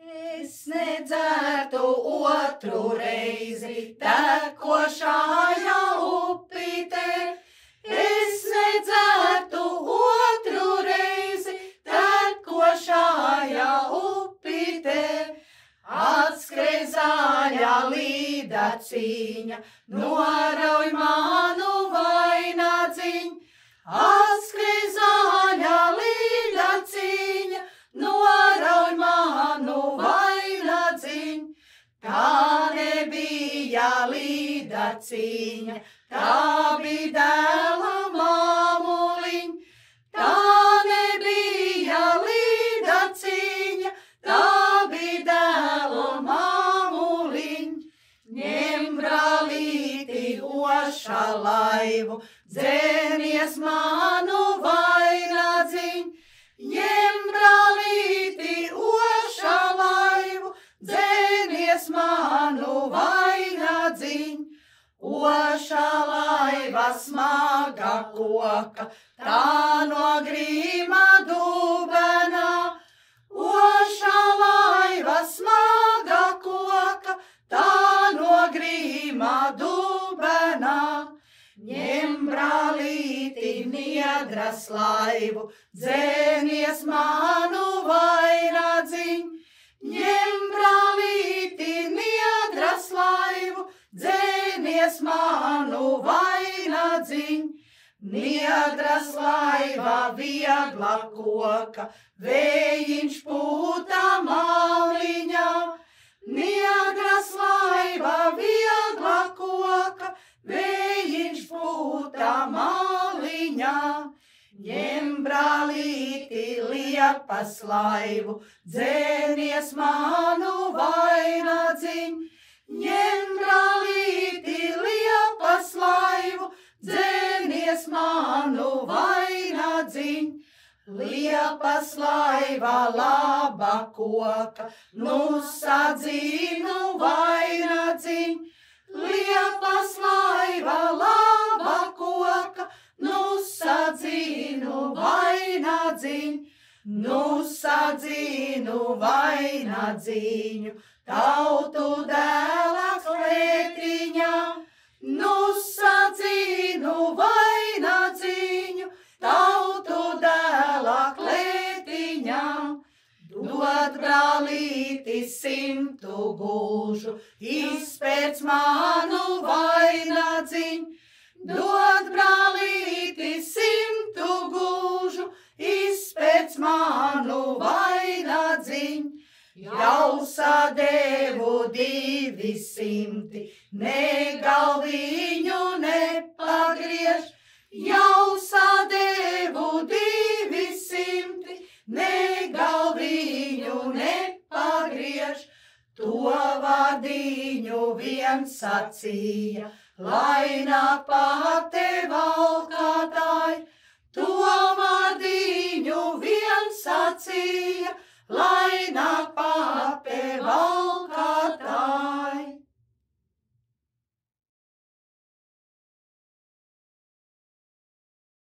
Es nedzertu otru reizi tekošajā upītē. Es nedzertu otru reizi tekošajā upītē. Atskrēj zaļā līdaciņa, norauj manu vainadziņu. Atskrēj zaļā līdaciņa, norauj manu vainadziņu. Tā nebija līdaciņa, tā bija dēla māmuliņa. Tā nebija līdaciņa, tā bija dēla māmuliņa. Ņem brālīti ošā laivu, dzēnies manu vainadziņu. Ņem brālīti ošā laivu, dzēnies manu vainadziņu. Ošā laiva smaga koka, tā no grīma dubenā. Ošā laiva smaga koka, tā no grīma dubenā. Ņem brālīti niedras laivu, dzēnies manu vainadziņu. Ņem brālīti niedras laivu, dzēnies manu vainadziņu. Niedras laiva viegla koka, vējiņš pūta maliņā. Niedras laiva viegla koka, vējiņš pūta maliņā. Ņem brālīti liepas laivu, dzēnies manu vainadziņu. Ņem brālīti liepas laivu, dzēnies manu vainadziņu. Liepas laiva laba koka, nu sadzīnu vainadziņu. Liepas laiva laba koka, nu sadzīnu vainadziņu. Nu sadzīnu vainadziņu, tautu dēla klētiņā. Nu sadzīnu vainadziņu, tautu dēla klētiņā. Dod brālīti 100 gulžu, izpēc manu vainadziņu. Dod brālīti 100 gulžu, izpēc manu vainadziņu. Jau sadēvu 200, ne galviņu nepagriež. Jau sadēvu 200, ne galviņu nepagriež. To vārdiņu viens sacīja, lai nāk pate valkātāji. To vārdiņu viens